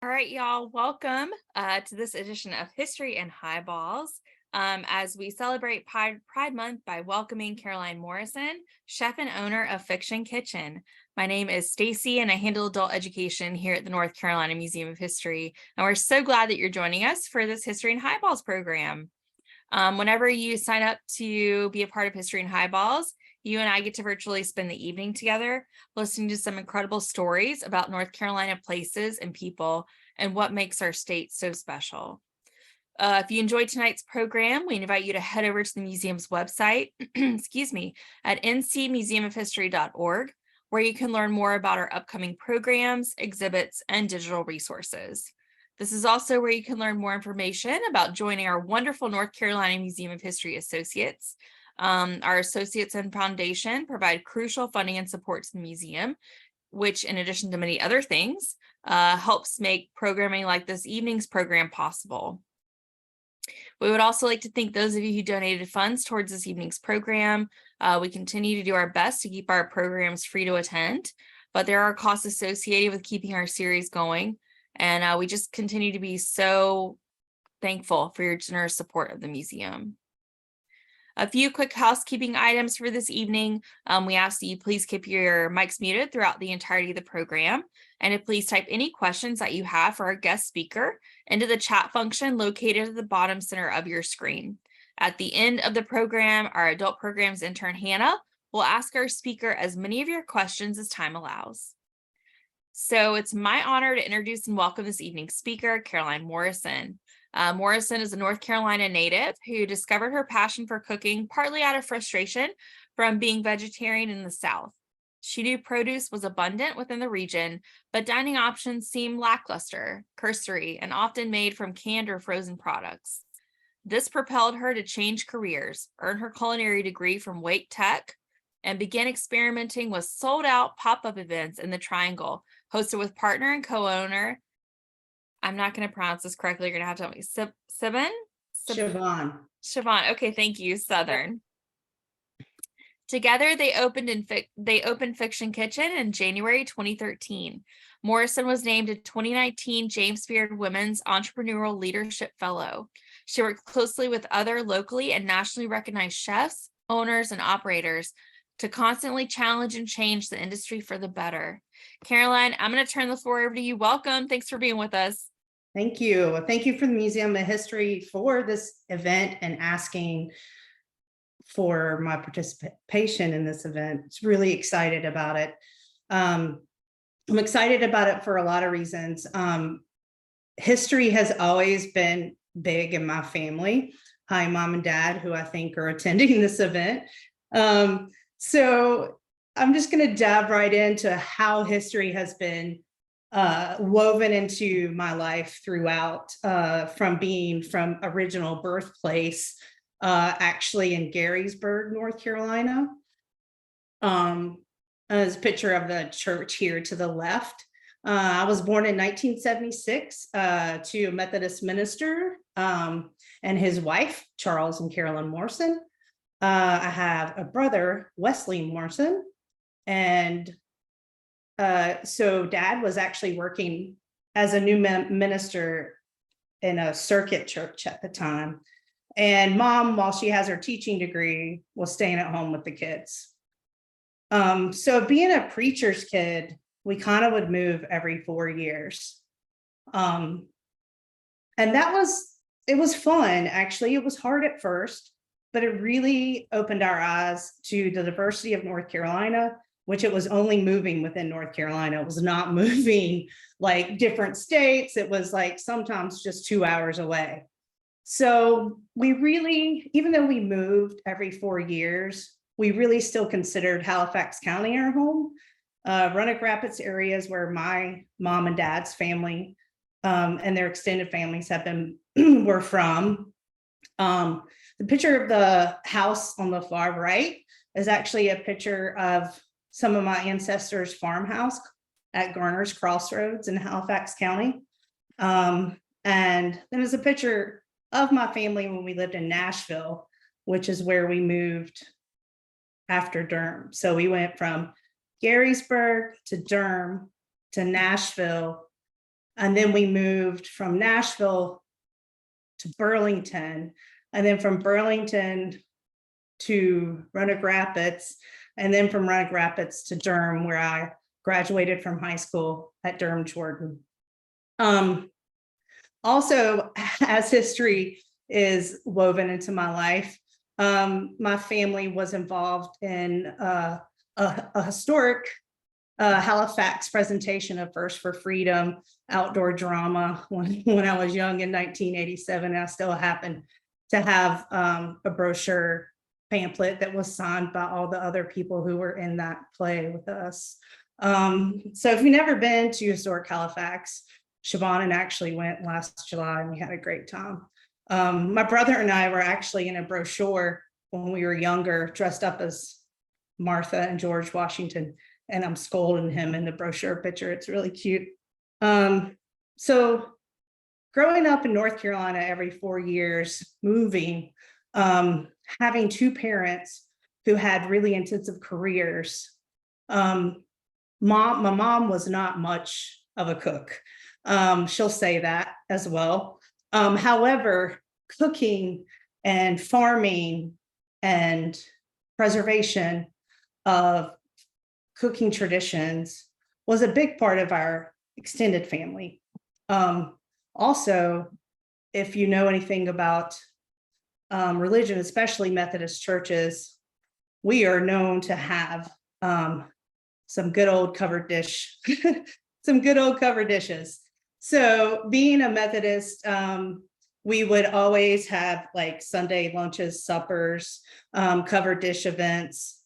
All right, y'all, welcome to this edition of History and Highballs. As we celebrate Pride Month by welcoming Caroline Morrison, chef and owner of Fiction Kitchen. My name is Stacy, and I handle adult education here at the North Carolina Museum of History. And we're so glad that you're joining us for this History and Highballs program. Whenever you sign up to be a part of History and Highballs, you and I get to virtually spend the evening together, listening to some incredible stories about North Carolina places and people and what makes our state so special. If you enjoyed tonight's program, we invite you to head over to the museum's website, excuse me, at ncmuseumofhistory.org, where you can learn more about our upcoming programs, exhibits, and digital resources. This is also where you can learn more information about joining our wonderful North Carolina Museum of History Associates. Our associates and foundation provide crucial funding and support to the museum, which, in addition to many other things, helps make programming like this evening's program possible. We would also like to thank those of you who donated funds towards this evening's program. We continue to do our best to keep our programs free to attend, but there are costs associated with keeping our series going. And we just continue to be so thankful for your generous support of the museum. A few quick housekeeping items for this evening. We ask that you please keep your mics muted throughout the entirety of the program, and to please type any questions that you have for our guest speaker into the chat function located at the bottom center of your screen. At the end of the program, our adult programs intern Hannah will ask our speaker as many of your questions as time allows. So it's my honor to introduce and welcome this evening's speaker, Caroline Morrison. Morrison is a North Carolina native who discovered her passion for cooking partly out of frustration from being vegetarian in the South. She knew produce was abundant within the region, but dining options seemed lackluster, cursory, and often made from canned or frozen products. This propelled her to change careers, earn her culinary degree from Wake Tech, and begin experimenting with sold-out pop-up events in the Triangle, hosted with partner and co-owner, I'm not going to pronounce this correctly. You're going to have to tell me. Siobhan. Siobhan. Okay, thank you, Southern. Together, they opened Fiction Kitchen in January 2013. Morrison was named a 2019 James Beard Women's Entrepreneurial Leadership Fellow. She worked closely with other locally and nationally recognized chefs, owners, and operators to constantly challenge and change the industry for the better. Caroline, I'm going to turn the floor over to you. Welcome. Thanks for being with us. Thank you. Thank you for the Museum of History for this event and asking for my participation in this event. It's really excited about it. I'm excited about it for a lot of reasons. History has always been big in my family. Hi, Mom and Dad, who I think are attending this event. So I'm just going to dive right into how history has been woven into my life throughout, from original birthplace, actually in Garysburg, North Carolina. There's a picture of the church here to the left. I was born in 1976 to a Methodist minister and his wife, Charles and Caroline Morrison. I have a brother, Wesley Morrison, and so Dad was actually working as a new minister in a circuit church at the time. And Mom, while she has her teaching degree, was staying at home with the kids. So being a preacher's kid, we kind of would move every 4 years. And it was fun, actually. It was hard at first, but it really opened our eyes to the diversity of North Carolina, which it was only moving within North Carolina. It was not moving like different states. It was like sometimes just 2 hours away. So we really, even though we moved every 4 years, we really still considered Halifax County our home. Roanoke Rapids areas where my mom and dad's family and their extended families were from. The picture of the house on the far right is actually a picture of some of my ancestors' farmhouse at Garner's Crossroads in Halifax County. And then there's a picture of my family when we lived in Nashville, which is where we moved after Durham. So we went from Garysburg to Durham to Nashville And then we moved from Nashville to Burlington, and then from Burlington to Roanoke Rapids, and then from Roanoke Rapids to Durham, where I graduated from high school at Durham, Jordan. Also, as history is woven into my life, my family was involved in a historic Halifax presentation of First for Freedom outdoor drama when I was young in 1987. And I still happen to have a brochure pamphlet that was signed by all the other people who were in that play with us. So if you've never been to historic Halifax, Siobhan and actually went last July and we had a great time. My brother and I were actually in a brochure when we were younger, dressed up as Martha and George Washington, and I'm scolding him in the brochure picture. It's really cute. So growing up in North Carolina every 4 years, moving, having two parents who had really intensive careers. My mom was not much of a cook. She'll say that as well. However, cooking and farming and preservation of cooking traditions was a big part of our extended family. Also, if you know anything about religion, especially Methodist churches, we are known to have some good old covered dish, some good old covered dishes. So being a Methodist, we would always have like Sunday lunches, suppers, covered dish events.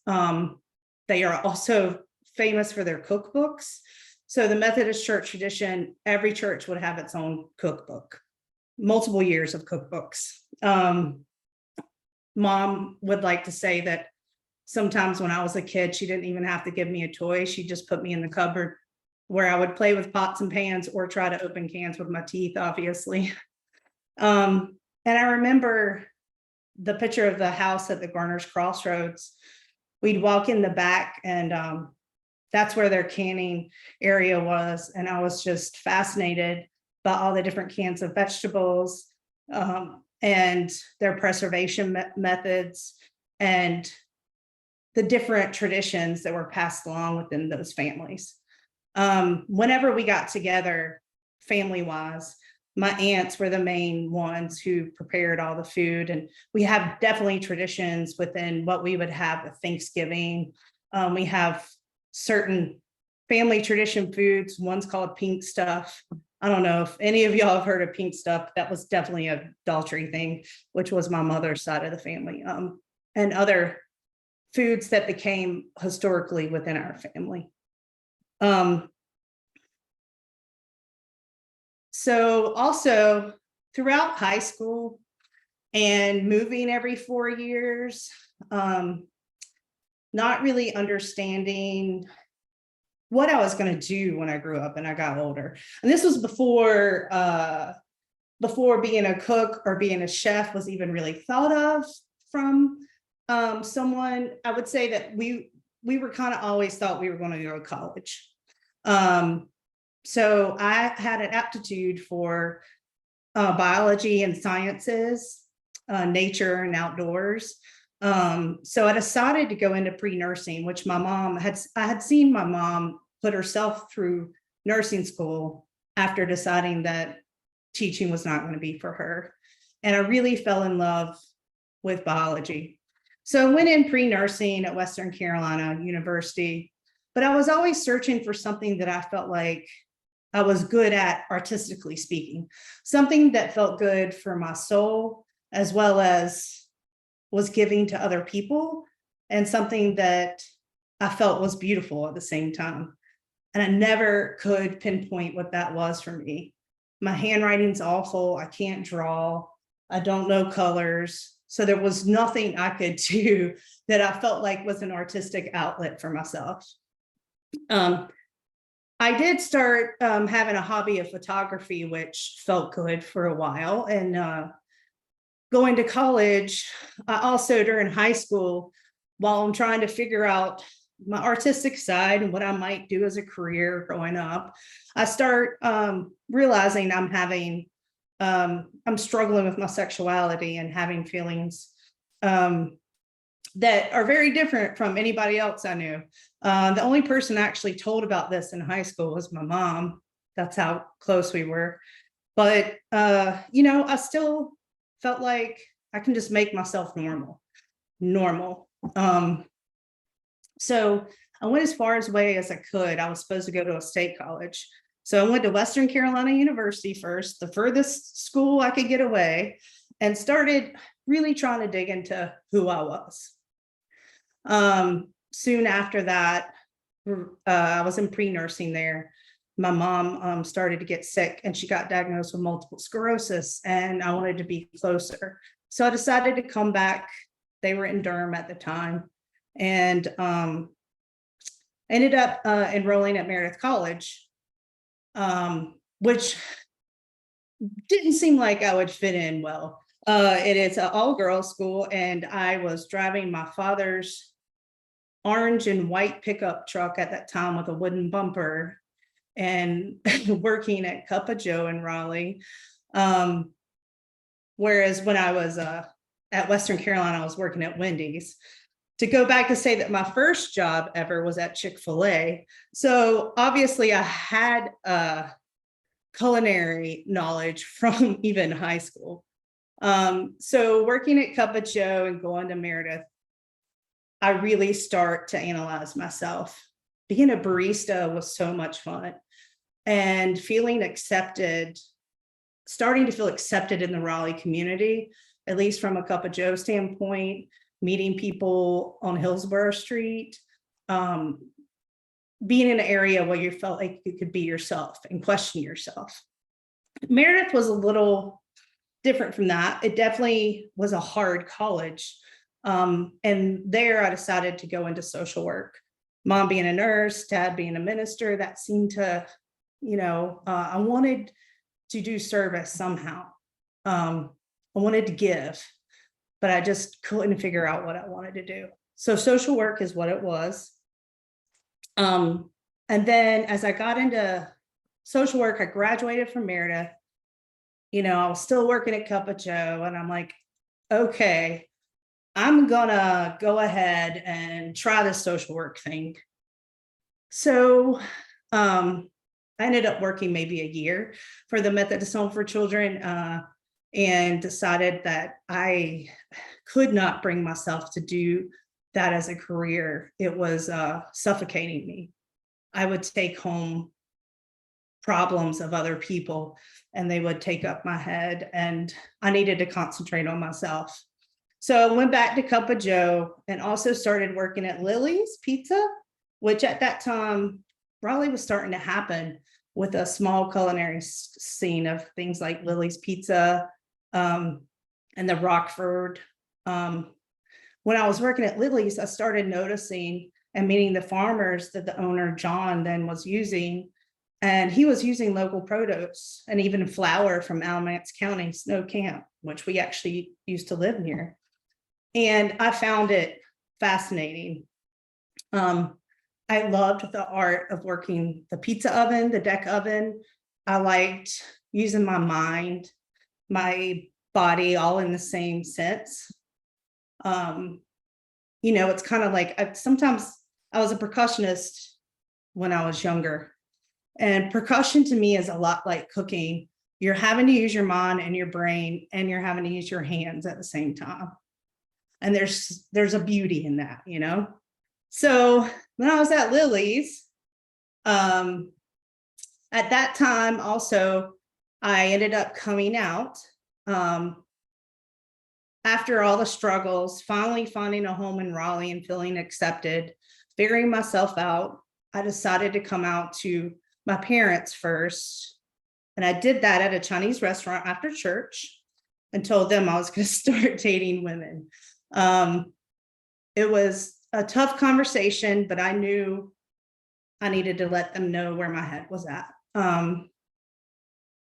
They are also famous for their cookbooks. So the Methodist church tradition, every church would have its own cookbook, multiple years of cookbooks. Mom would like to say that sometimes when I was a kid, she didn't even have to give me a toy. She just put me in the cupboard where I would play with pots and pans or try to open cans with my teeth, obviously. And I remember the picture of the house at the Garner's Crossroads. We'd walk in the back and that's where their canning area was. And I was just fascinated by all the different cans of vegetables and their preservation methods and the different traditions that were passed along within those families. Whenever we got together, family-wise, my aunts were the main ones who prepared all the food. And we have definitely traditions within what we would have at Thanksgiving. We have certain family tradition foods. One's called pink stuff. I don't know if any of y'all have heard of pink stuff. That was definitely a Daltrey thing, which was my mother's side of the family, and other foods that became historically within our family. So also throughout high school and moving every 4 years, not really understanding what I was going to do when I grew up and I got older. And this was before being a cook or being a chef was even really thought of from someone. I would say that we were kind of always thought we were going to go to college. So I had an aptitude for biology and sciences, nature and outdoors. So I decided to go into pre-nursing, which I had seen my mom put herself through nursing school after deciding that teaching was not going to be for her. And I really fell in love with biology. So I went in pre-nursing at Western Carolina University, but I was always searching for something that I felt like I was good at, artistically speaking, something that felt good for my soul, as well as was giving to other people, and something that I felt was beautiful at the same time. And I never could pinpoint what that was for me. My handwriting's awful. I can't draw. I don't know colors. So there was nothing I could do that I felt like was an artistic outlet for myself. I did start having a hobby of photography, which felt good for a while. And going to college, I also during high school, while I'm trying to figure out my artistic side and what I might do as a career growing up, I start realizing I'm struggling with my sexuality and having feelings that are very different from anybody else I knew. The only person I actually told about this in high school was my mom. That's how close we were. But, I still felt like I can just make myself normal. So I went as far away as I could. I was supposed to go to a state college. So I went to Western Carolina University first, the furthest school I could get away, and started really trying to dig into who I was. Soon after that, I was in pre-nursing there. My mom started to get sick and she got diagnosed with multiple sclerosis, and I wanted to be closer. So I decided to come back. They were in Durham at the time, and ended up enrolling at Meredith College, which didn't seem like I would fit in well. It is an all-girls school, and I was driving my father's orange and white pickup truck at that time with a wooden bumper, and working at Cup of Joe in Raleigh. Whereas when I was at Western Carolina, I was working at Wendy's. To go back to say that my first job ever was at Chick-fil-A. So obviously I had culinary knowledge from even high school. So working at Cup of Joe and going to Meredith, I really start to analyze myself. Being a barista was so much fun, and feeling accepted, starting to feel accepted in the Raleigh community, at least from a Cup of Joe standpoint, meeting people on Hillsborough Street, being in an area where you felt like you could be yourself and question yourself. Meredith was a little different from that. It definitely was a hard college. And there I decided to go into social work. Mom being a nurse, dad being a minister, that seemed to, I wanted to do service somehow. I wanted to give, but I just couldn't figure out what I wanted to do. So social work is what it was. And then as I got into social work, I graduated from Meredith. I was still working at Cup of Joe, and I'm like, okay, I'm gonna go ahead and try this social work thing. So I ended up working maybe a year for the Methodist Home for Children, and decided that I could not bring myself to do that as a career. It was suffocating me. I would take home problems of other people and they would take up my head, and I needed to concentrate on myself. So I went back to Cup of Joe and also started working at Lily's Pizza, which at that time Raleigh was starting to happen with a small culinary scene of things like Lily's Pizza, and the Rockford. When I was working at Lily's, I started noticing and meeting the farmers that the owner, John, then was using. And he was using local produce and even flour from Alamance County, Snow Camp, which we actually used to live near. And I found it fascinating. I loved the art of working the pizza oven, the deck oven. I liked using my mind, my body, all in the same sense. It's kind of like sometimes I was a percussionist when I was younger. And percussion to me is a lot like cooking. You're having to use your mind and your brain, and you're having to use your hands at the same time. And there's a beauty in that, So when I was at Lily's, at that time also, I ended up coming out. After all the struggles, finally finding a home in Raleigh and feeling accepted, figuring myself out, I decided to come out to my parents first. And I did that at a Chinese restaurant after church and told them I was going to start dating women. It was a tough conversation, but I knew I needed to let them know where my head was at.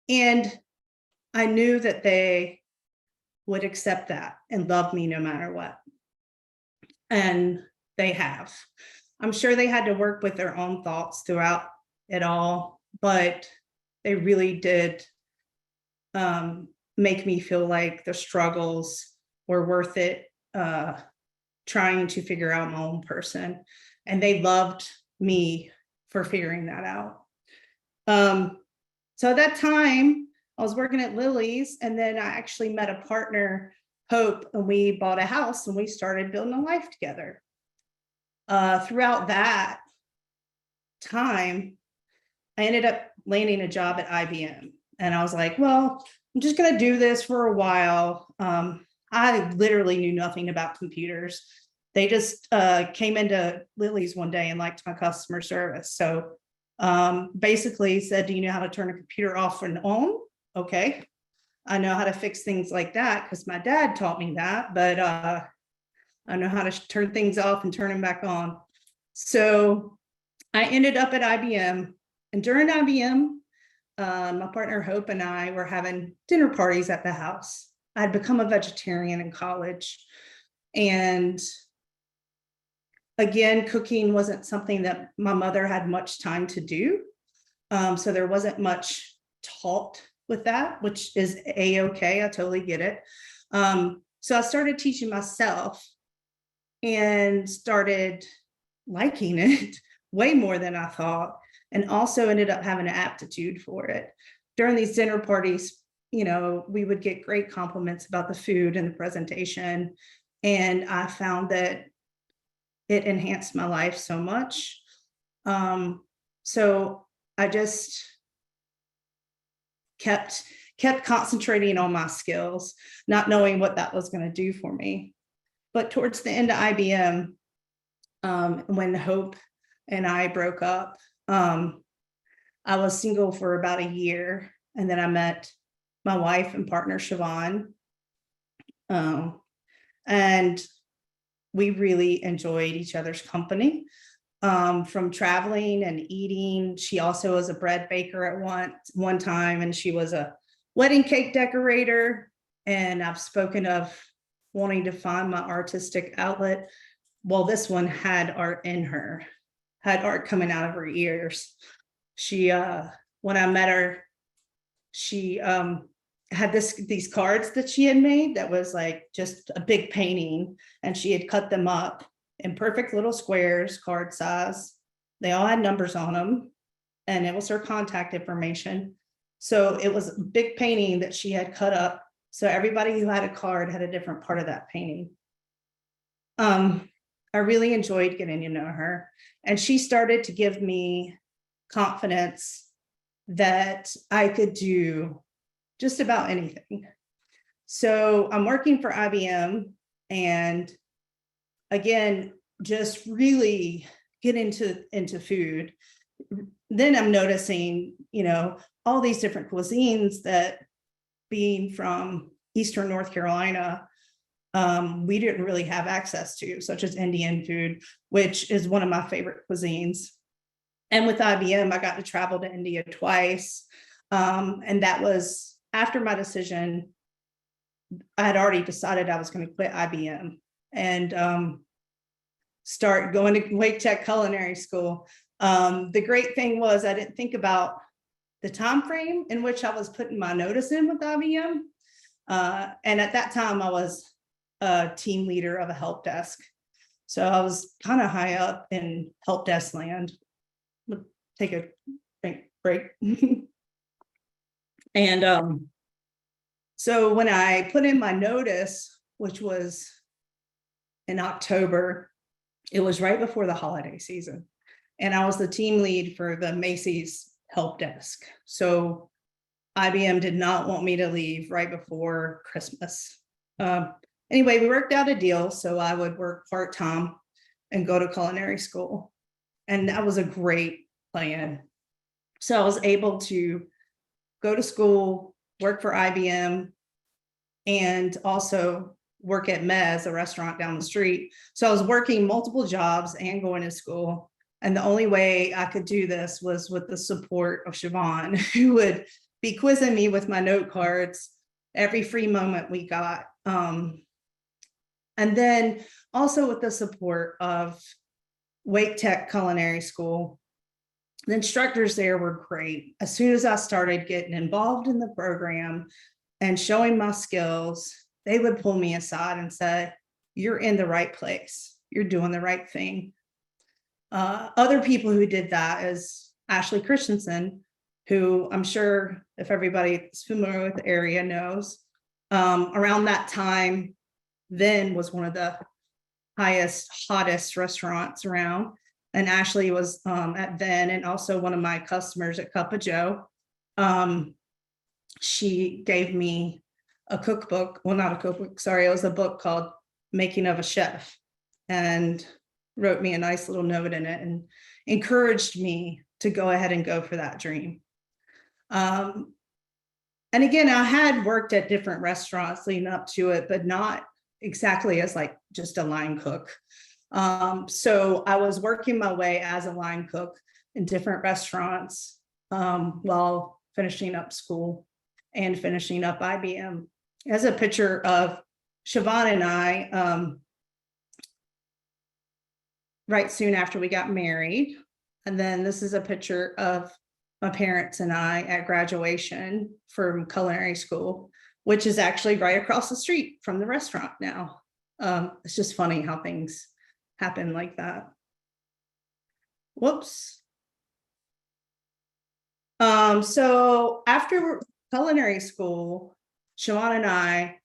And I knew that they would accept that and love me no matter what. And they have. I'm sure they had to work with their own thoughts throughout it all, but they really did make me feel like the struggles were worth it, trying to figure out my own person. And they loved me for figuring that out. So at that time, I was working at Lily's, and then I actually met a partner, Hope, and we bought a house and we started building a life together. Throughout that time, I ended up landing a job at IBM. And I was like, well, I'm just going to do this for a while. I literally knew nothing about computers. They just came into Lily's one day and liked my customer service. So basically said, do you know how to turn a computer off and on? Okay. I know how to fix things like that because my dad taught me that, but I know how to turn things off and turn them back on. So I ended up at IBM, and during IBM, my partner Hope and I were having dinner parties at the house. I'd become a vegetarian in college, and again, cooking wasn't something that my mother had much time to do. So there wasn't much taught with that, which is a-okay. I totally get it. So I started teaching myself and started liking it way more than I thought, and also ended up having an aptitude for it. During these dinner parties, we would get great compliments about the food and the presentation. And I found that it enhanced my life so much. So I just kept concentrating on my skills, not knowing what that was going to do for me. But towards the end of IBM, when Hope and I broke up, I was single for about a year, and then I met my wife and partner, Siobhan. And we really enjoyed each other's company, from traveling and eating. She also was a bread baker at one time, and she was a wedding cake decorator. And I've spoken of wanting to find my artistic outlet. Well, this one had art in her, had art coming out of her ears. She, when I met her, she had these cards that she had made that was like just a big painting, and she had cut them up in perfect little squares, card size. They all had numbers on them, and it was her contact information. So it was a big painting that she had cut up. So everybody who had a card had a different part of that painting. I really enjoyed getting to know her, and she started to give me confidence that I could do just about anything. So I'm working for IBM, and again, just really get into food. Then I'm noticing, all these different cuisines that, being from Eastern North Carolina, we didn't really have access to, such as Indian food, which is one of my favorite cuisines. And with IBM, I got to travel to India twice. And that was after my decision. I had already decided I was going to quit IBM and start going to Wake Tech Culinary School. The great thing was I didn't think about the time frame in which I was putting my notice in with IBM. And at that time, I was a team leader of a help desk. So I was kind of high up in help desk land. Take a break. And so when I put in my notice, which was in October, it was right before the holiday season. And I was the team lead for the Macy's help desk. So IBM did not want me to leave right before Christmas. Anyway, we worked out a deal. So I would work part-time and go to culinary school. And that was a great plan. So I was able to go to school, work for IBM, and also work at Mez, a restaurant down the street. So I was working multiple jobs and going to school. And the only way I could do this was with the support of Siobhan, who would be quizzing me with my note cards every free moment we got. And then also with the support of Wake Tech Culinary School. The instructors there were great. As soon as I started getting involved in the program and showing my skills, they would pull me aside and say, "You're in the right place. You're doing the right thing." Other people who did that is Ashley Christensen, who I'm sure if everybody is familiar with the area knows. Around that time, then was one of the highest, hottest restaurants around. And Ashley was at then, and also one of my customers at Cup of Joe. She gave me a cookbook. Well, not a cookbook, sorry. It was a book called Making of a Chef, and wrote me a nice little note in it and encouraged me to go ahead and go for that dream. And again, I had worked at different restaurants leading up to it, but not exactly as like just a line cook. So I was working my way as a line cook in different restaurants while finishing up school and finishing up IBM. As a picture of Siobhan and I, right soon after we got married. And then this is a picture of my parents and I at graduation from culinary school, which is actually right across the street from the restaurant now. It's just funny how things happen like that. Whoops. So after culinary school, Siobhan and I,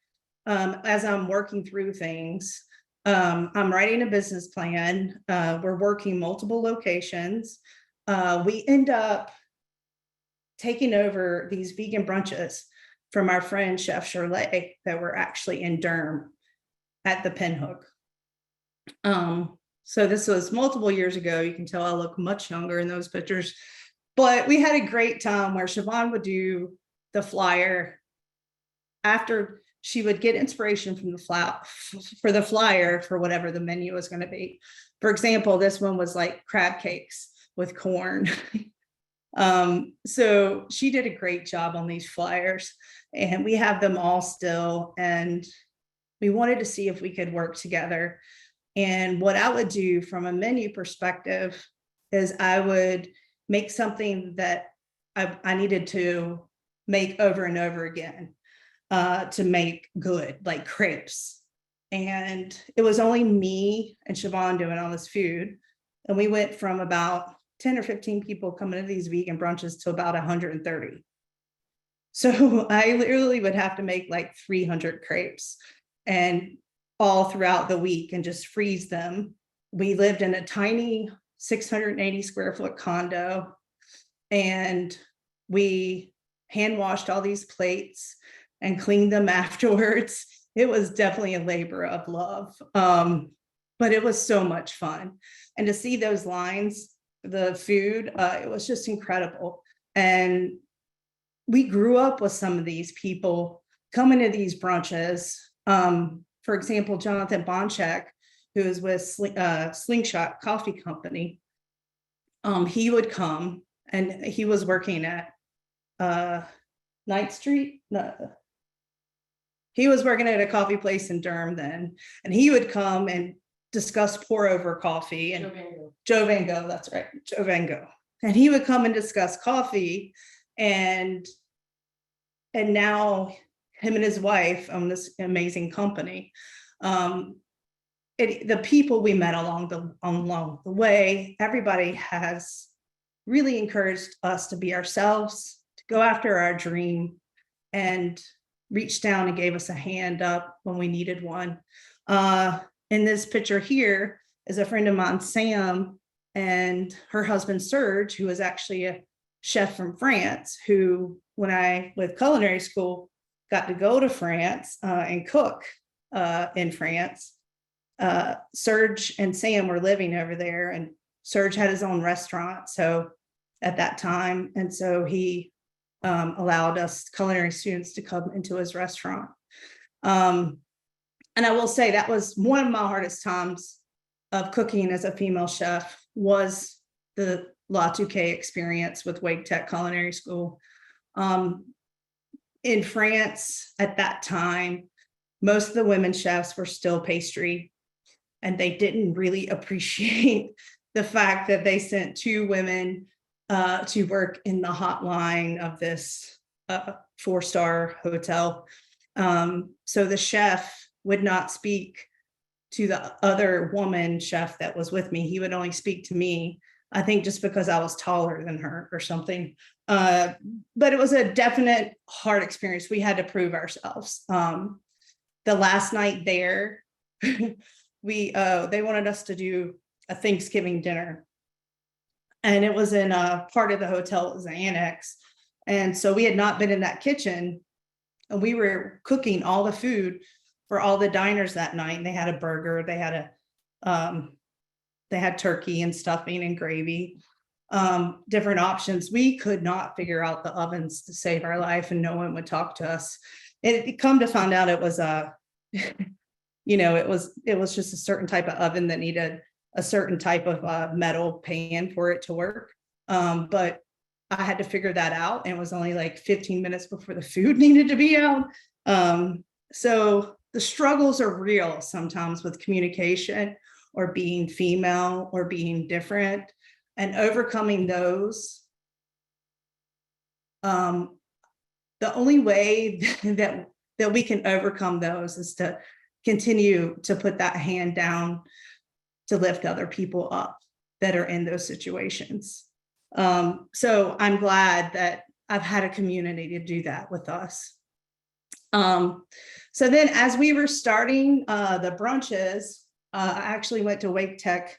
as I'm working through things, I'm writing a business plan. We're working multiple locations. We end up taking over these vegan brunches from our friend Chef Shirley that were actually in Durham at the Pinhook. So this was multiple years ago. You can tell I look much younger in those pictures, but we had a great time where Siobhan would do the flyer after she would get inspiration from the flyer for whatever the menu was going to be. For example, this one was like crab cakes with corn. So she did a great job on these flyers, and we have them all still. And we wanted to see if we could work together. And what I would do from a menu perspective is I would make something that I needed to make over and over again. To make good, like crepes. And it was only me and Siobhan doing all this food. And we went from about 10 or 15 people coming to these vegan brunches to about 130. So I literally would have to make like 300 crepes and all throughout the week and just freeze them. We lived in a tiny 680 square foot condo, and we hand washed all these plates and cleaned them afterwards. It was definitely a labor of love, but it was so much fun. And to see those lines, the food, it was just incredible. And we grew up with some of these people coming to these brunches. For example, Jonathan Bonchak, who is with Slingshot Coffee Company, he would come, and he was working at 9th Street. No, he was working at a coffee place in Durham then, and he would come and discuss pour over coffee. And Joe Van Gogh, that's right, Joe Van Gogh. And he would come and discuss coffee, and now him and his wife own this amazing company. The people we met along the way, everybody has really encouraged us to be ourselves, to go after our dream, and reached down and gave us a hand up when we needed one. In this picture here is a friend of mine, Sam, and her husband, Serge, who is actually a chef from France, who, when I, with culinary school, got to go to France and cook in France. Serge and Sam were living over there, and Serge had his own restaurant. So at that time, and so he allowed us culinary students to come into his restaurant. And I will say that was one of my hardest times of cooking as a female chef, was the La Touquet experience with Wake Tech Culinary School. In France at that time, most of the women chefs were still pastry, and they didn't really appreciate the fact that they sent two women to work in the hotline of this 4-star hotel. So the chef would not speak to the other woman chef that was with me. He would only speak to me, I think just because I was taller than her or something. But it was a definite hard experience. We had to prove ourselves. The last night there, they wanted us to do a Thanksgiving dinner. And it was in a part of the hotel, it was an annex. And so we had not been in that kitchen, and we were cooking all the food for all the diners that night. And they had a burger, they had turkey and stuffing and gravy, different options. We could not figure out the ovens to save our life, and no one would talk to us. It come to find out it was it was just a certain type of oven that needed a certain type of metal pan for it to work. But I had to figure that out, and it was only like 15 minutes before the food needed to be out. So the struggles are real sometimes with communication, or being female, or being different, and overcoming those. The only way that we can overcome those is to continue to put that hand down to lift other people up that are in those situations. So I'm glad that I've had a community to do that with us. So then as we were starting the brunches, I actually went to Wake Tech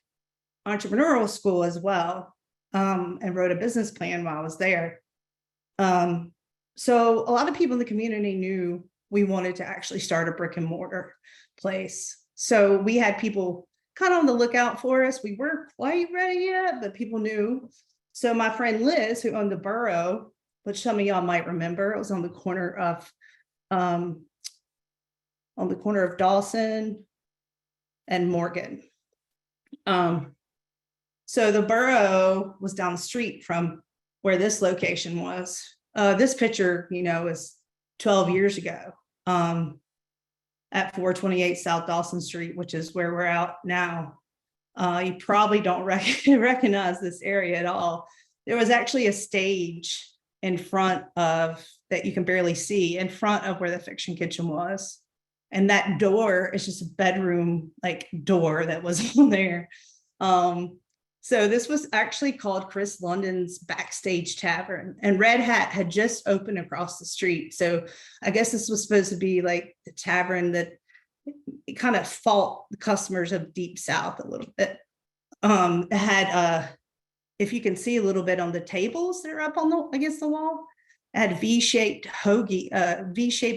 Entrepreneurial School as well, and wrote a business plan while I was there. So a lot of people in the community knew we wanted to actually start a brick and mortar place. So we had people kind of on the lookout for us. We weren't quite ready yet, but people knew. So my friend Liz, who owned the Borough, which some of y'all might remember, it was on the corner of Dawson and Morgan. So the Borough was down the street from where this location was. This picture, is 12 years ago, at 428 South Dawson Street, which is where we're out now. You probably don't recognize this area at all. There was actually a stage in front of that you can barely see in front of where the fiction kitchen was. And that door is just a bedroom door that was on there. So this was actually called Chris London's Backstage Tavern, and Red Hat had just opened across the street. So I guess this was supposed to be like the tavern that it kind of fought the customers of Deep South a little bit. It had, if you can see a little bit on the tables that are up on against the wall, it had V-shaped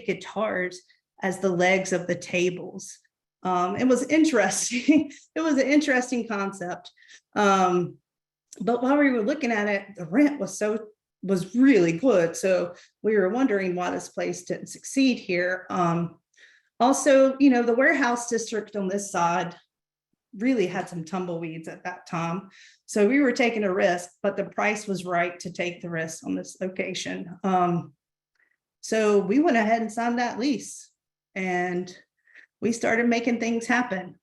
guitars as the legs of the tables. It was interesting. It was an interesting concept. But while we were looking at it, the rent was really good. So we were wondering why this place didn't succeed here. Also, the warehouse district on this side really had some tumbleweeds at that time. So we were taking a risk, but the price was right to take the risk on this location. So we went ahead and signed that lease, and we started making things happen.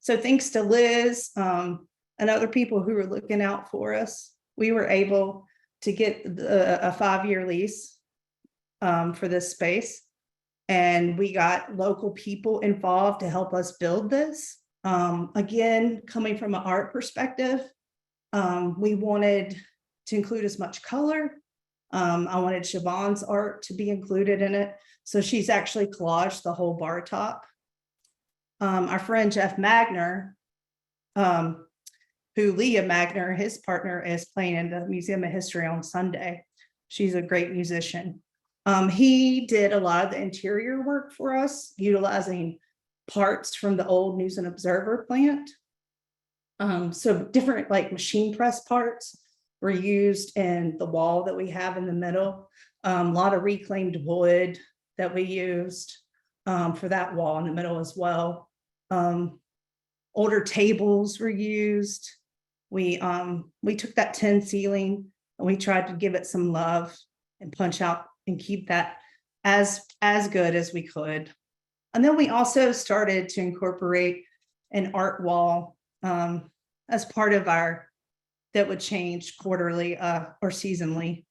So thanks to Liz and other people who were looking out for us, we were able to get a 5-year lease for this space. And we got local people involved to help us build this. Again, coming from an art perspective, we wanted to include as much color. I wanted Siobhan's art to be included in it. So she's actually collaged the whole bar top. Our friend Jeff Magner, who Leah Magner, his partner, is playing in the Museum of History on Sunday. She's a great musician. He did a lot of the interior work for us, utilizing parts from the old News and Observer plant. So different machine press parts were used in the wall that we have in the middle. A lot of reclaimed wood that we used for that wall in the middle as well. Older tables were used. We took that tin ceiling and we tried to give it some love and punch out and keep that as good as we could. And then we also started to incorporate an art wall as part of that would change quarterly or seasonally.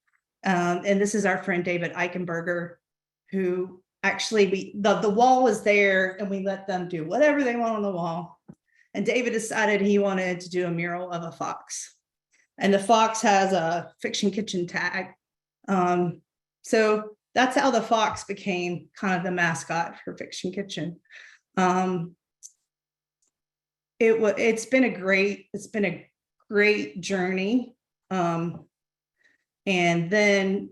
And this is our friend David Eichenberger, who actually the wall was there and we let them do whatever they want on the wall. And David decided he wanted to do a mural of a fox. And the fox has a Fiction Kitchen tag. So that's how the fox became kind of the mascot for Fiction Kitchen. It's been a great journey. And then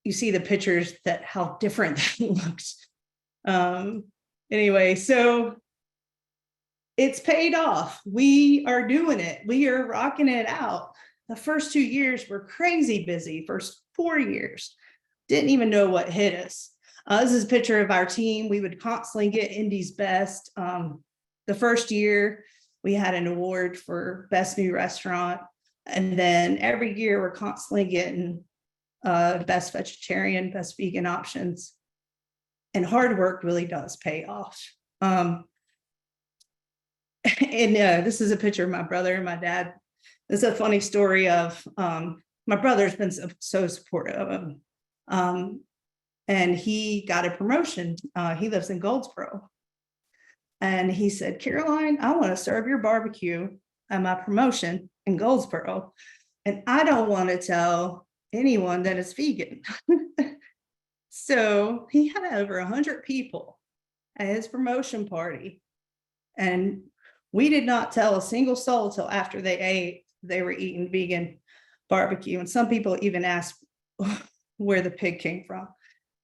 you see the pictures that how different that looks. Anyway, so it's paid off. We are doing it. We are rocking it out. The first 2 years were crazy busy. First 4 years, didn't even know what hit us. This is a picture of our team. We would constantly get Indy's Best. The first year, we had an award for Best New Restaurant. And then every year, we're constantly getting Best Vegetarian, Best Vegan options. And hard work really does pay off. And this is a picture of my brother and my dad. This is a funny story of my brother's been so supportive of him. And he got a promotion. He lives in Goldsboro. And he said, Caroline, I want to serve your barbecue at my promotion in Goldsboro. And I don't want to tell anyone that it's vegan. So he had over 100 people at his promotion party. And we did not tell a single soul till after they ate, they were eating vegan barbecue. And some people even asked where the pig came from.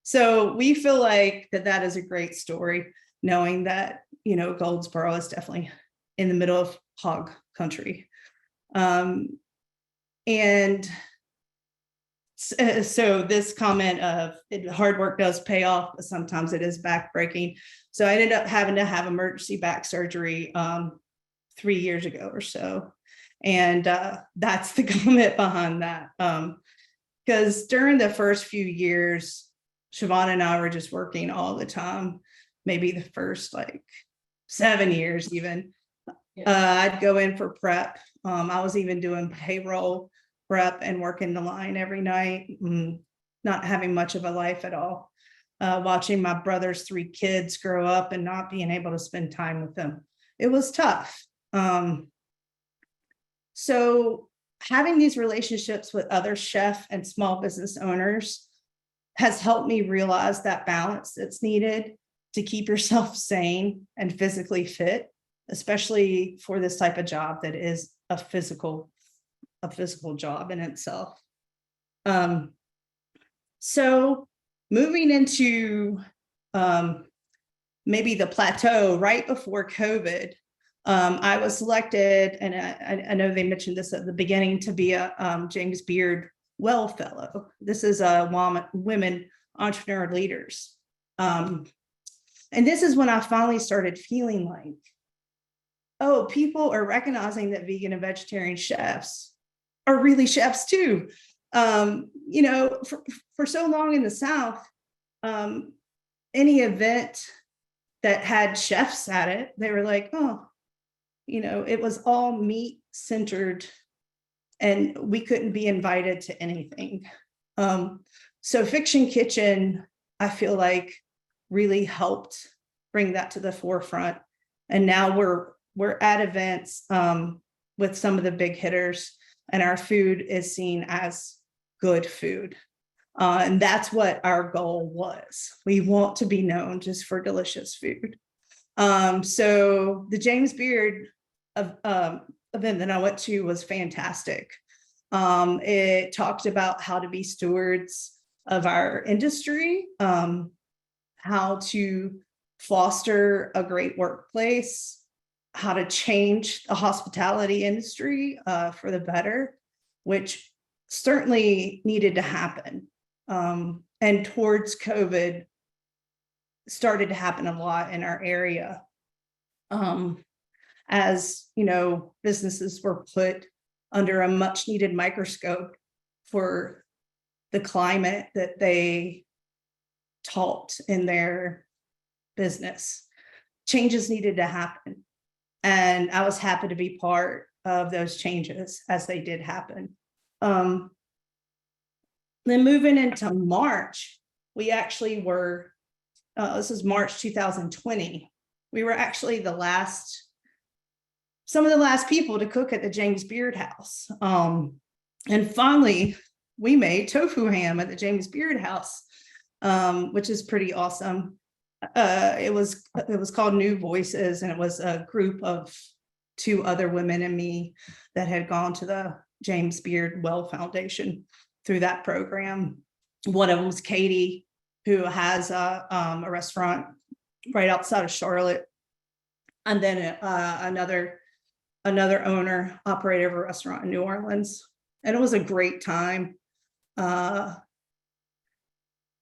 So we feel like that is a great story, knowing that, Goldsboro is definitely in the middle of hog country. And so this comment of hard work does pay off, but sometimes it is backbreaking. So I ended up having to have emergency back surgery 3 years ago or so. And that's the comment behind that. Because during the first few years, Siobhan and I were just working all the time, maybe the first 7 years even. I'd go in for prep. I was even doing payroll prep and working the line every night, not having much of a life at all. Watching my brother's 3 kids grow up and not being able to spend time with them. It was tough. So having these relationships with other chef and small business owners has helped me realize that balance that's needed to keep yourself sane and physically fit, especially for this type of job that is a physical job in itself. So moving into maybe the plateau right before COVID, I was selected, and I know they mentioned this at the beginning, to be a James Beard Well Fellow. This is a women entrepreneur leaders. And this is when I finally started feeling like, oh, people are recognizing that vegan and vegetarian chefs are really chefs too. For so long in the South, any event that had chefs at it, they were like, oh, it was all meat centered and we couldn't be invited to anything. So Fiction Kitchen, I feel like, really helped bring that to the forefront. And now we're at events with some of the big hitters, and our food is seen as good food. And that's what our goal was. We want to be known just for delicious food. So the James Beard event that I went to was fantastic. It talked about how to be stewards of our industry, how to foster a great workplace, how to change the hospitality industry for the better, which certainly needed to happen. And towards COVID, started to happen a lot in our area. As businesses were put under a much needed microscope for the climate that they taught in their business. Changes needed to happen. And I was happy to be part of those changes as they did happen. Then moving into March, we actually were, this is March 2020. We were actually some of the last people to cook at the James Beard House. And finally, we made tofu ham at the James Beard House, which is pretty awesome. It was called New Voices, and it was a group of 2 other women and me that had gone to the James Beard Well Foundation through that program. One of them was Katie, who has a restaurant right outside of Charlotte, and then another owner, operator of a restaurant in New Orleans. And it was a great time.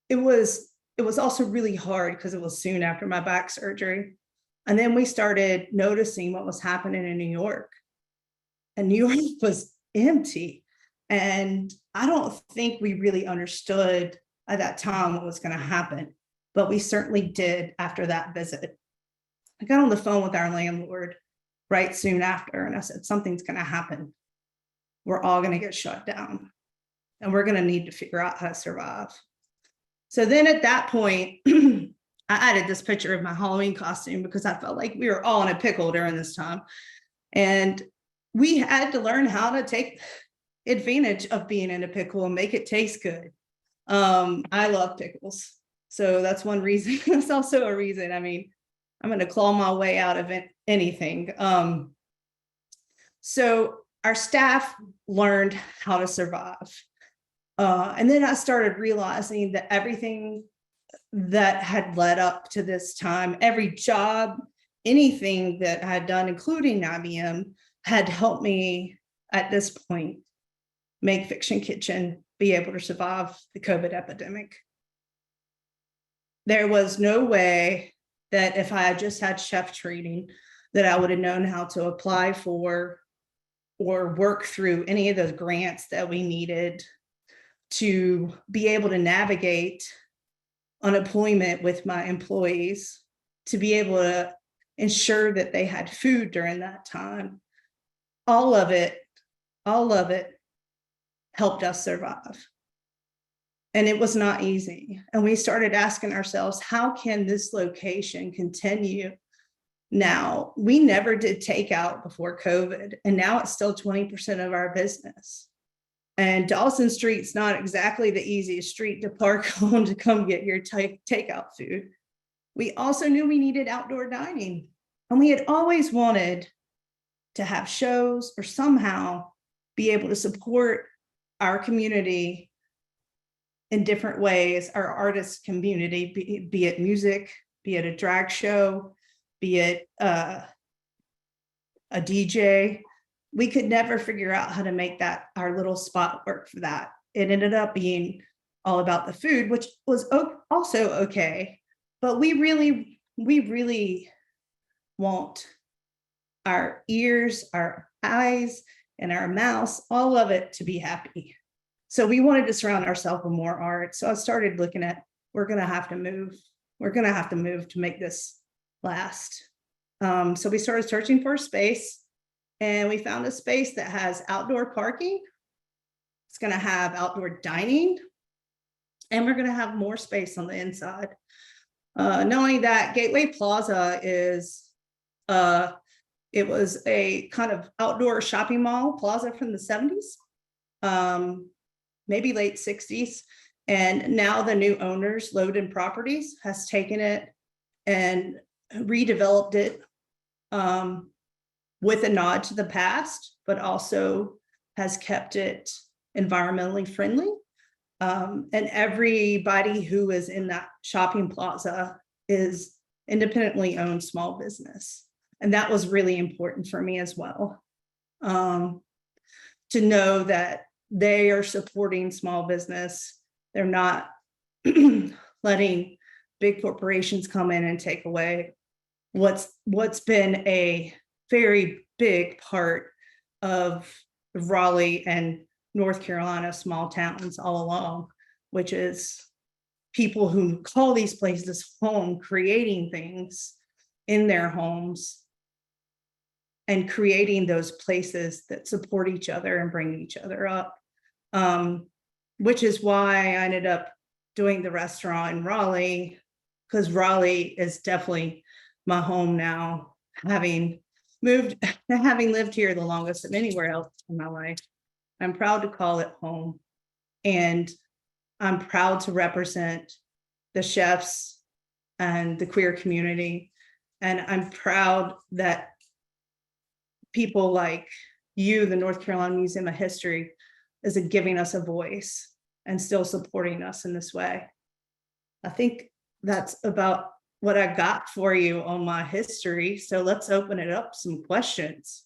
It was also really hard because it was soon after my back surgery. And then we started noticing what was happening in New York. And New York was empty. And I don't think we really understood at that time what was going to happen, but we certainly did after that visit. I got on the phone with our landlord right soon after, and I said, something's going to happen. We're all going to get shut down, and we're going to need to figure out how to survive. So then at that point, I added this picture of my Halloween costume because I felt like we were all in a pickle during this time. And we had to learn how to take advantage of being in a pickle and make it taste good. I love pickles. So that's one reason. That's also a reason. I mean, I'm going to claw my way out of anything. So our staff learned how to survive. And then I started realizing that everything that had led up to this time, every job, anything that I had done, including IBM, had helped me at this point make Fiction Kitchen be able to survive the COVID epidemic. There was no way that if I had just had chef training, that I would have known how to apply for or work through any of those grants that we needed to be able to navigate unemployment with my employees, to be able to ensure that they had food during that time. All of it helped us survive. And it was not easy. And we started asking ourselves, how can this location continue? Now, we never did takeout before COVID, and now it's still 20% of our business. And Dawson Street's not exactly the easiest street to park on to come get your takeout food. We also knew we needed outdoor dining, and we had always wanted to have shows or somehow be able to support our community in different ways, our artist community, be it music, be it a drag show, be it a DJ. We could never figure out how to make that our little spot work for that. It ended up being all about the food, which was also okay, but we really want our ears, our eyes, and our mouths, all of it to be happy. So we wanted to surround ourselves with more art. So I started looking at, we're going to have to move. We're going to have to move to make this last. So we started searching for a space, and we found a space that has outdoor parking. It's going to have outdoor dining, and we're going to have more space on the inside. Knowing that Gateway Plaza is, it was a kind of outdoor shopping mall plaza from the 70s. Maybe late 60s. And now the new owners, Loden Properties, has taken it and redeveloped it with a nod to the past, but also has kept it environmentally friendly. And everybody who is in that shopping plaza is independently owned small business. And that was really important for me as well, to know that they are supporting small business. They're not letting big corporations come in and take away what's been a very big part of Raleigh and North Carolina small towns all along, which is people who call these places home, creating things in their homes and creating those places that support each other and bring each other up. Which is why I ended up doing the restaurant in Raleigh, because Raleigh is definitely my home now, having lived here the longest of anywhere else in my life. I'm proud to call it home. And I'm proud to represent the chefs and the queer community. And I'm proud that people like you, the North Carolina Museum of History, is giving us a voice and still supporting us in this way. I think that's about what I got for you on my history. So let's open it up some questions.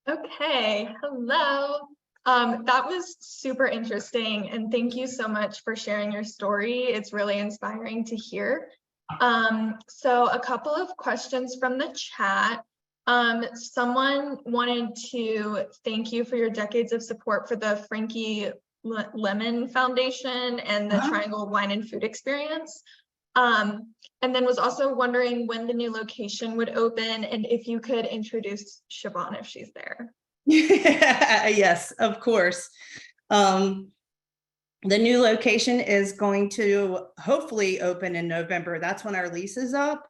Okay, hello. That was super interesting, and thank you so much for sharing your story. It's really inspiring to hear. So a couple of questions from the chat. Someone wanted to thank you for your decades of support for the Frankie Lemon Foundation and the Triangle Wine and Food Experience. And then was also wondering when the new location would open and if you could introduce Siobhan if she's there. Yes, of course. The new location is going to hopefully open in November. That's when our lease is up.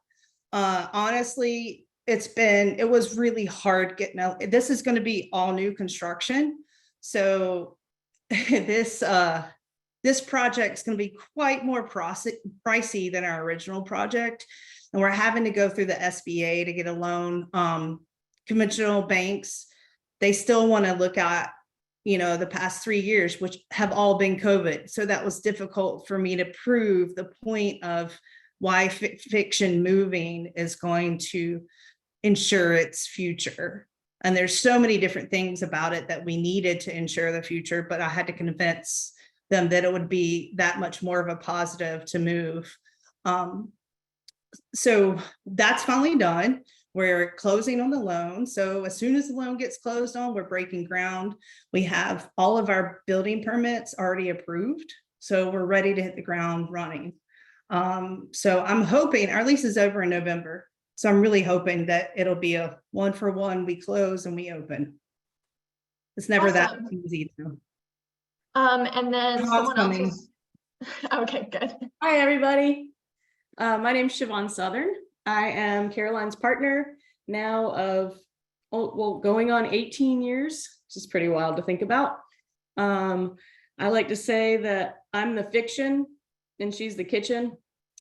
Honestly, it was really hard getting out. This is going to be all new construction. So this project is going to be quite more pricey than our original project. And we're having to go through the SBA to get a loan. Conventional banks, they still want to look at, the past 3 years, which have all been COVID. So that was difficult for me to prove the point of why fiction moving is going to ensure its future. And there's so many different things about it that we needed to ensure the future, but I had to convince them that it would be that much more of a positive to move. So that's finally done. We're closing on the loan. So as soon as the loan gets closed on, we're breaking ground. We have all of our building permits already approved. So we're ready to hit the ground running. So I'm hoping our lease is over in November. So I'm really hoping that it'll be a 1-for-1. We close and we open. It's never that easy though. And then someone else was, okay, good. Hi, everybody. My name is Siobhan Southern. I am Caroline's partner now of, going on 18 years, which is pretty wild to think about. I like to say that I'm the fiction and she's the kitchen.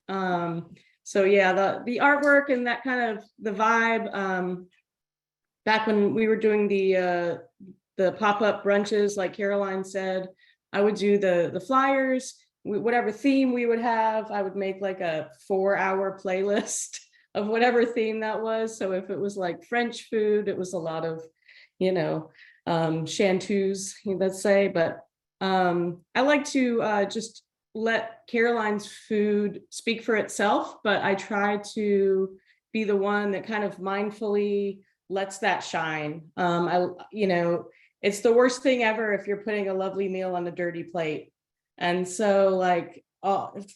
So yeah, the artwork and that kind of the vibe, back when we were doing the pop-up brunches, like Caroline said, I would do the flyers, whatever theme we would have, I would make like a 4-hour playlist of whatever theme that was. So if it was like French food, it was a lot of, chanteuse, let's say, but I like to just let Caroline's food speak for itself, but I try to be the one that kind of mindfully lets that shine. It's the worst thing ever if you're putting a lovely meal on a dirty plate. And so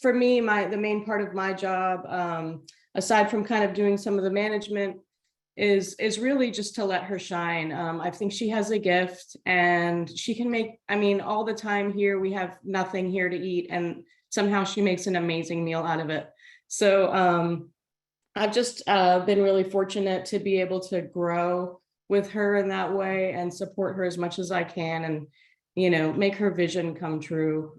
for me, the main part of my job, aside from kind of doing some of the management, is really just to let her shine. I think she has a gift and she can make, all the time here, we have nothing here to eat and somehow she makes an amazing meal out of it. So I've just been really fortunate to be able to grow with her in that way and support her as much as I can and, make her vision come true.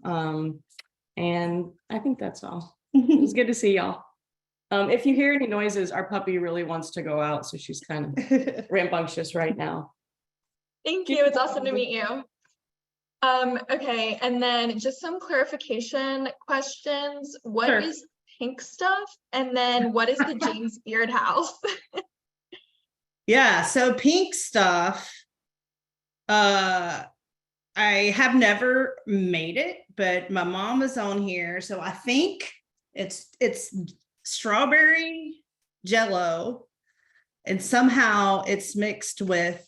And I think that's all. It was good to see y'all. If you hear any noises, our puppy really wants to go out, so she's kind of rambunctious right now. Thank you. It's awesome to meet you. Okay, and then just some clarification questions. What is pink stuff? And then what is the James Beard House? Yeah, so pink stuff. I have never made it, but my mom is on here, so I think it's strawberry Jell-O, and somehow it's mixed with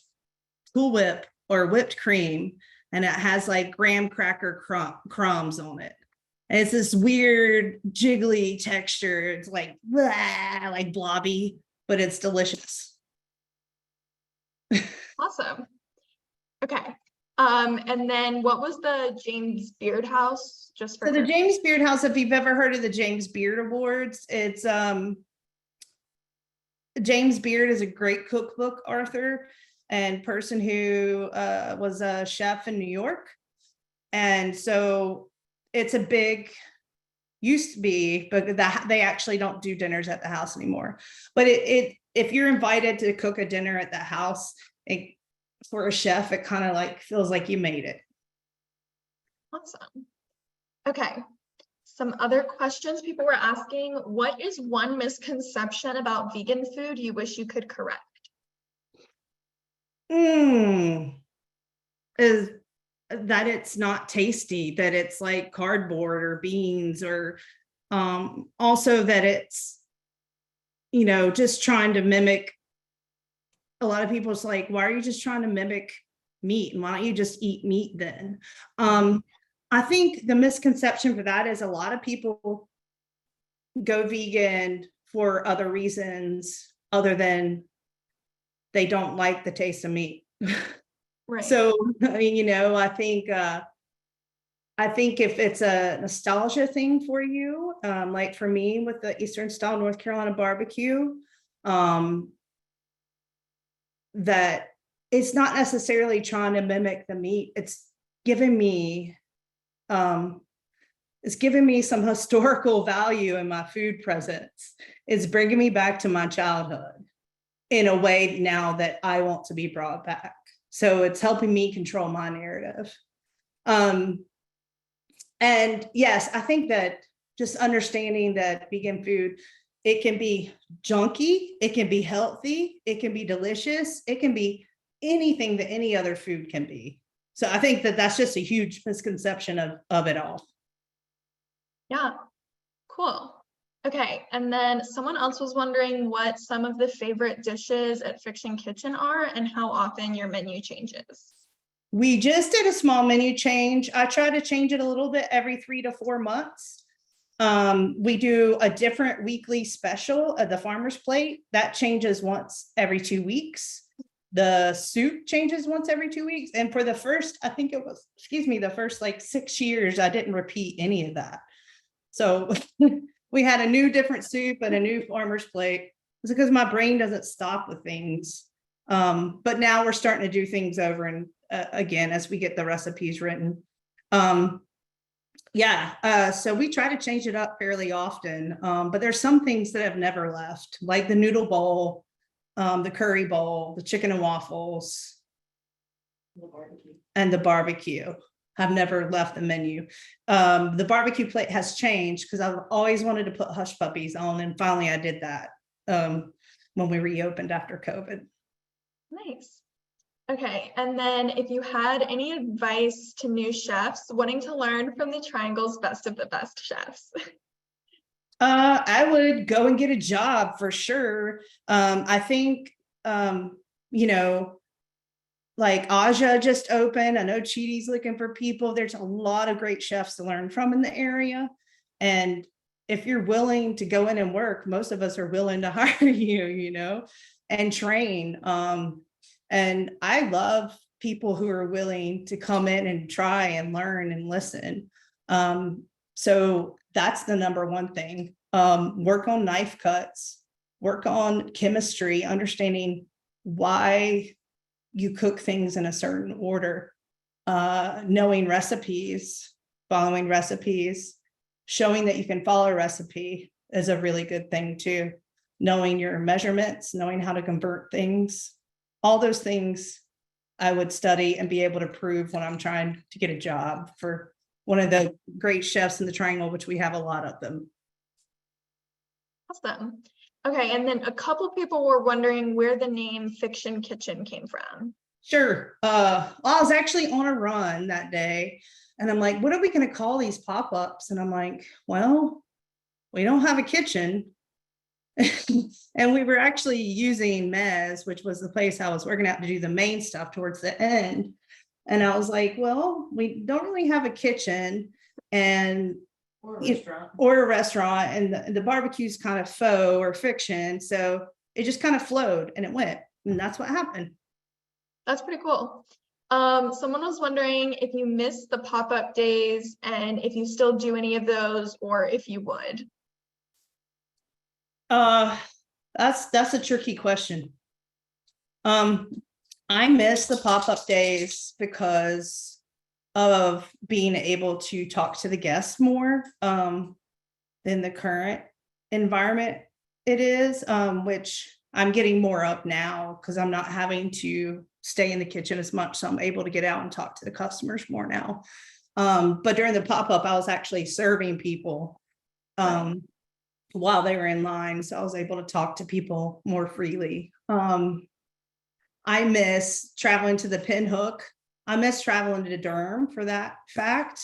Cool Whip or whipped cream, and it has like graham cracker crumbs on it. And it's this weird jiggly texture. It's like blah, like blobby, but it's delicious. Awesome. Okay. And then what was the James Beard House? Just for So the James Beard House, if you've ever heard of the James Beard Awards, it's James Beard is a great cookbook author and person who was a chef in New York. And so it's a big, used to be, but they actually don't do dinners at the house anymore. But if you're invited to cook a dinner at the house, for a chef, it kind of like feels like you made it. Awesome. Okay. Some other questions people were asking. What is one misconception about vegan food you wish you could correct? Is that it's not tasty, that it's like cardboard or beans, or also that it's, just trying to mimic. A lot of people's like, why are you just trying to mimic meat? And why don't you just eat meat then? I think the misconception for that is a lot of people go vegan for other reasons other than they don't like the taste of meat. Right. So, I think if it's a nostalgia thing for you, like for me with the Eastern style North Carolina barbecue, that it's not necessarily trying to mimic the meat. It's giving me some historical value in my food presence. It's bringing me back to my childhood in a way now that I want to be brought back. So it's helping me control my narrative. And yes, I think that just understanding that vegan food, it can be junky, it can be healthy, it can be delicious, it can be anything that any other food can be. So I think that that's just a huge misconception of it all. Yeah, cool. Okay, and then someone else was wondering what some of the favorite dishes at Fiction Kitchen are and how often your menu changes. We just did a small menu change. I try to change it a little bit every 3 to 4 months. We do a different weekly special at the Farmer's Plate that changes once every 2 weeks. The soup changes once every 2 weeks. And for the first, I think it was, the first like 6 years, I didn't repeat any of that. So we had a new different soup and a new Farmer's Plate. It's because my brain doesn't stop with things. But now we're starting to do things over and again, as we get the recipes written. So we try to change it up fairly often, but there's some things that have never left, like the noodle bowl, the curry bowl, the chicken and waffles, and the barbecue have never left the menu. The barbecue plate has changed because I've always wanted to put hush puppies on, and finally I did that when we reopened after COVID. Nice. Okay, and then if you had any advice to new chefs wanting to learn from the Triangle's best of the best chefs? I would go and get a job for sure. I think, like Aja just opened. I know Chidi's looking for people. There's a lot of great chefs to learn from in the area. And if you're willing to go in and work, most of us are willing to hire you, and train. And I love people who are willing to come in and try and learn and listen. So that's the number one thing. Work on knife cuts, work on chemistry, understanding why you cook things in a certain order, knowing recipes, following recipes, showing that you can follow a recipe is a really good thing too. Knowing your measurements, knowing how to convert things, all those things I would study and be able to prove when I'm trying to get a job for one of the great chefs in the Triangle, which we have a lot of them. Awesome. Okay, and then a couple people were wondering where the name Fiction Kitchen came from. Sure. I was actually on a run that day and I'm like, what are we going to call these pop-ups? And I'm like, well, we don't have a kitchen. And we were actually using Mez, which was the place I was working at to do the main stuff towards the end. And I was like, well, we don't really have a kitchen and or a restaurant, and the barbecue's kind of faux or fiction. So it just kind of flowed and it went, and that's what happened. That's pretty cool. Someone was wondering if you missed the pop-up days and if you still do any of those, or if you would. That's a tricky question. I miss the pop-up days because of being able to talk to the guests more than the current environment it is, which I'm getting more of now because I'm not having to stay in the kitchen as much. So I'm able to get out and talk to the customers more now. But during the pop-up, I was actually serving people while they were in line. So I was able to talk to people more freely. I miss traveling to the Pinhook. I miss traveling to Durham for that fact.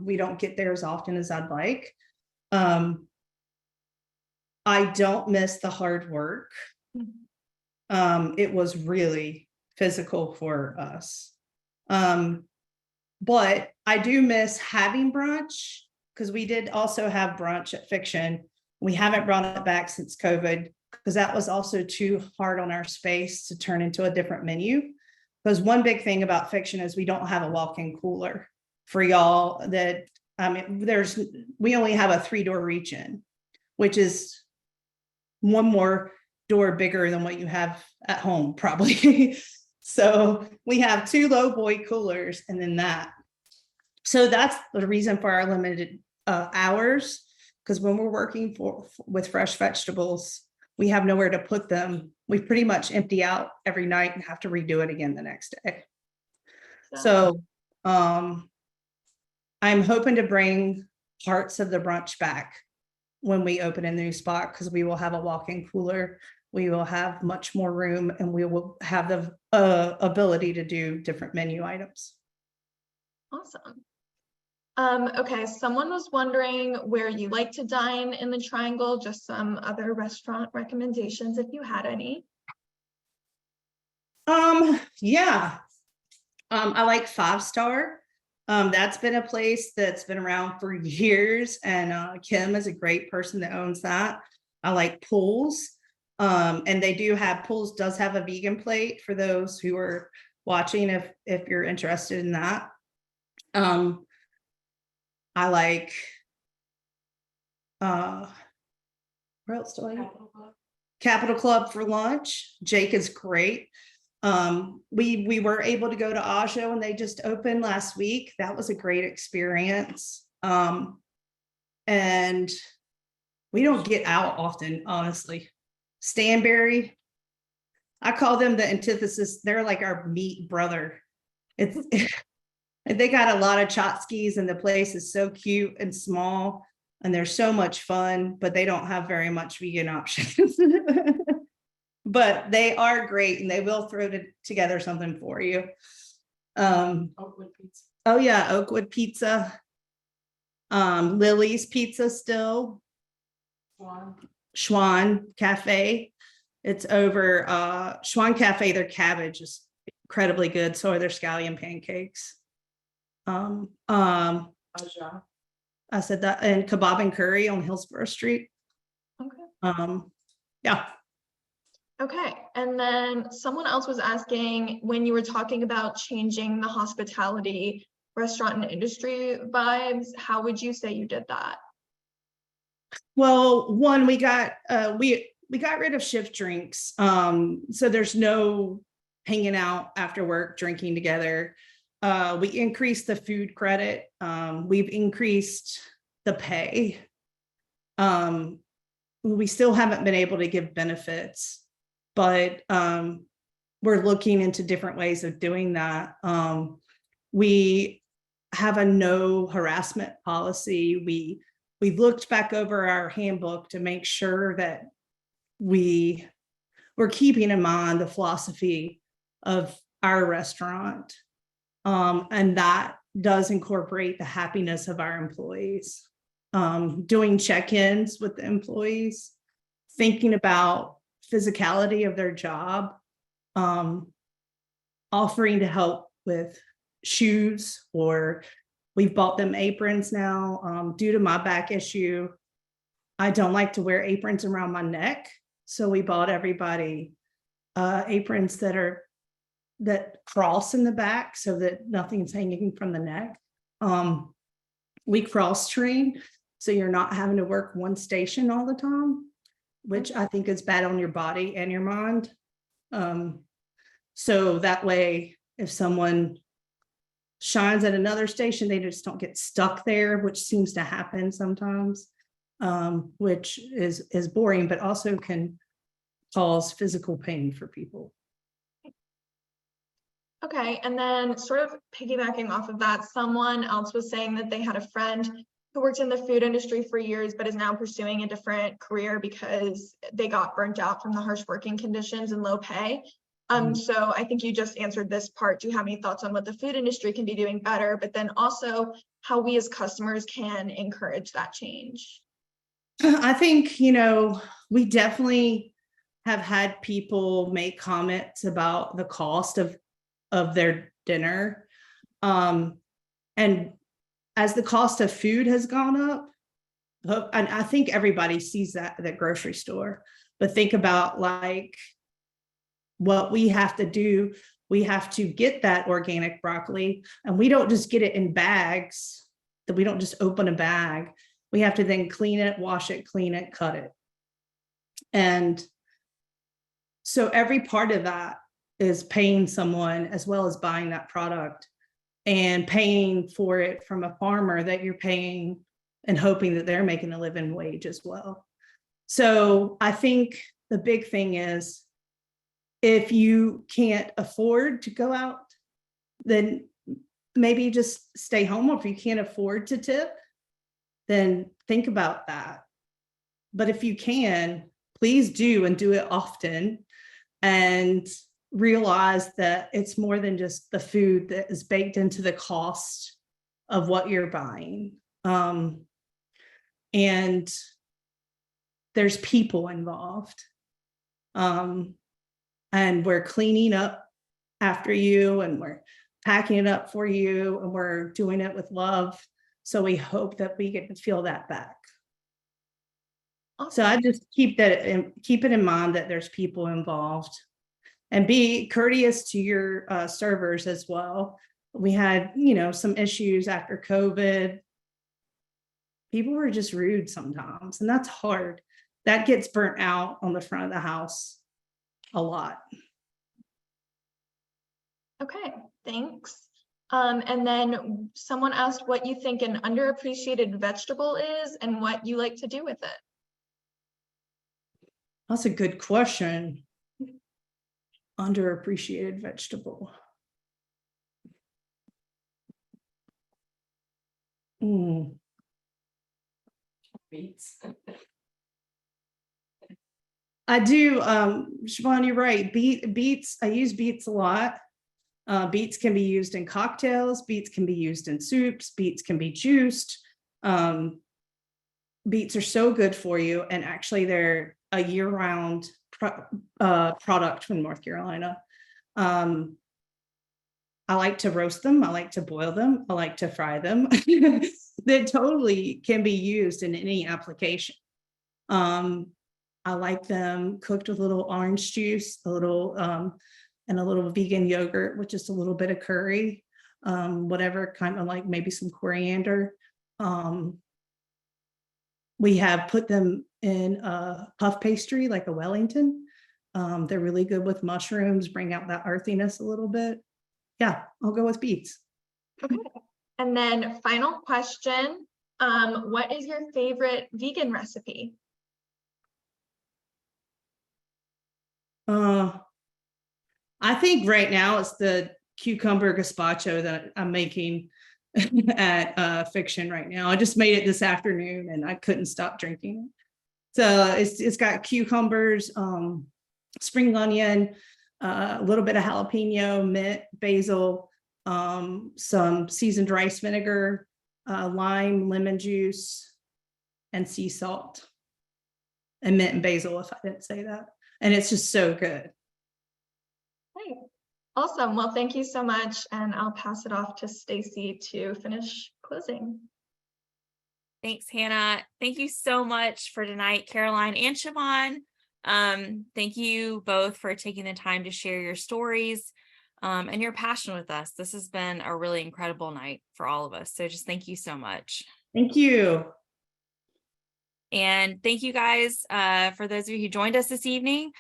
We don't get there as often as I'd like. I don't miss the hard work. It was really physical for us. But I do miss having brunch because we did also have brunch at Fiction. We haven't brought it back since COVID because that was also too hard on our space to turn into a different menu. Because one big thing about Fiction is we don't have a walk-in cooler for y'all that, we only have a 3-door reach in, which is one more door bigger than what you have at home, probably. So we have 2 low boy coolers and then that. So that's the reason for our limited hours, because when we're working with fresh vegetables, we have nowhere to put them. We pretty much empty out every night and have to redo it again the next day. So I'm hoping to bring parts of the brunch back when we open a new spot, because we will have a walk-in cooler. We will have much more room and we will have the ability to do different menu items. Awesome. Okay, someone was wondering where you like to dine in the Triangle, just some other restaurant recommendations if you had any. Yeah. I like 5 Star. That's been a place that's been around for years, and Kim is a great person that owns that. I like Pools. And they do have Pools does have a vegan plate for those who are watching if you're interested in that. I like where else do I like? Capital Club for lunch. Jake is great. We were able to go to Ajo and they just opened last week. That was a great experience. And we don't get out often, honestly. Stanberry, I call them the antithesis. They're like our meat brother. It's they got a lot of tchotchkes and the place is so cute and small and they're so much fun, but they don't have very much vegan options. But they are great and they will throw together something for you. Oakwood pizza. Oh yeah, Oakwood Pizza. Lily's Pizza still. Schwan Cafe. It's over Schwan Cafe. Their cabbage is incredibly good. So are their scallion pancakes. I said that, and Kebab and Curry on Hillsborough Street. Okay. Yeah. Okay, and then someone else was asking, when you were talking about changing the hospitality, restaurant and industry vibes, how would you say you did that? Well, one, we got rid of shift drinks. So there's no hanging out after work, drinking together. We increased the food credit. We've increased the pay. We still haven't been able to give benefits, but we're looking into different ways of doing that. We have a no harassment policy. We looked back over our handbook to make sure that we're keeping in mind the philosophy of our restaurant. And that does incorporate the happiness of our employees. Doing check-ins with the employees, thinking about physicality of their job, offering to help with shoes, or we've bought them aprons now. Due to my back issue, I don't like to wear aprons around my neck. So we bought everybody aprons that cross in the back so that nothing's hanging from the neck. We cross train, so you're not having to work one station all the time, which I think is bad on your body and your mind. So that way, if someone shines at another station, they just don't get stuck there, which seems to happen sometimes, which is boring, but also can cause physical pain for people. Okay, and then sort of piggybacking off of that, someone else was saying that they had a friend who worked in the food industry for years, but is now pursuing a different career because they got burnt out from the harsh working conditions and low pay. So I think you just answered this part. Do you have any thoughts on what the food industry can be doing better, but then also how we as customers can encourage that change? I think, we definitely have had people make comments about the cost of their dinner. And as the cost of food has gone up, and I think everybody sees that at the grocery store, but think about like what we have to do. We have to get that organic broccoli, and we don't just get it in bags, that we don't just open a bag. We have to then clean it, wash it, clean it, cut it. And so every part of that is paying someone as well as buying that product and paying for it from a farmer that you're paying and hoping that they're making a living wage as well. So I think the big thing is, if you can't afford to go out, then maybe just stay home. Or if you can't afford to tip, then think about that. But if you can, please do, and do it often, and realize that it's more than just the food that is baked into the cost of what you're buying. And there's people involved. And we're cleaning up after you, and we're packing it up for you, and we're doing it with love. So we hope that we get to feel that back. So I just keep it in mind that there's people involved, and be courteous to your servers as well. We had, some issues after COVID. People were just rude sometimes, and that's hard. That gets burnt out on the front of the house a lot. Okay, thanks. And then someone asked what you think an underappreciated vegetable is and what you like to do with it. That's a good question. Underappreciated vegetable. Beets. I do, Siobhan, you're right. Beets, I use beets a lot. Beets can be used in cocktails. Beets can be used in soups. Beets can be juiced. Beets are so good for you. And actually they're a year-round product from North Carolina. I like to roast them. I like to boil them. I like to fry them. They totally can be used in any application. I like them cooked with a little orange juice, and a little vegan yogurt with just a little bit of curry, whatever, kind of like maybe some coriander. We have put them in a puff pastry, like a Wellington. They're really good with mushrooms, bring out that earthiness a little bit. Yeah, I'll go with beets. Okay. And then final question, what is your favorite vegan recipe? I think right now it's the cucumber gazpacho that I'm making at Fiction right now. I just made it this afternoon and I couldn't stop drinking it. So it's got cucumbers, spring onion, a little bit of jalapeno, mint, basil, some seasoned rice vinegar, lime, lemon juice, and sea salt, and mint and basil, if I didn't say that. And it's just so good. Great. Awesome. Well, thank you so much. And I'll pass it off to Stacy to finish closing. Thanks, Hannah. Thank you so much for tonight, Caroline and Siobhan. Thank you both for taking the time to share your stories and your passion with us. This has been a really incredible night for all of us. So just thank you so much. Thank you. And thank you guys for those of you who joined us this evening.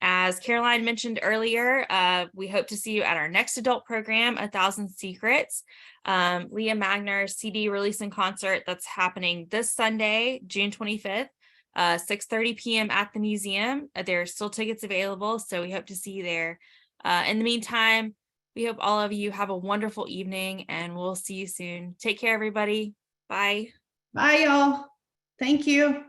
As Caroline mentioned earlier, we hope to see you at our next adult program, 1,000 Secrets, Leah Magner's CD release and concert that's happening this Sunday, June 25th, 6:30 p.m. at the museum. There are still tickets available, so we hope to see you there. In the meantime, we hope all of you have a wonderful evening, and we'll see you soon. Take care, everybody. Bye. Bye, y'all. Thank you.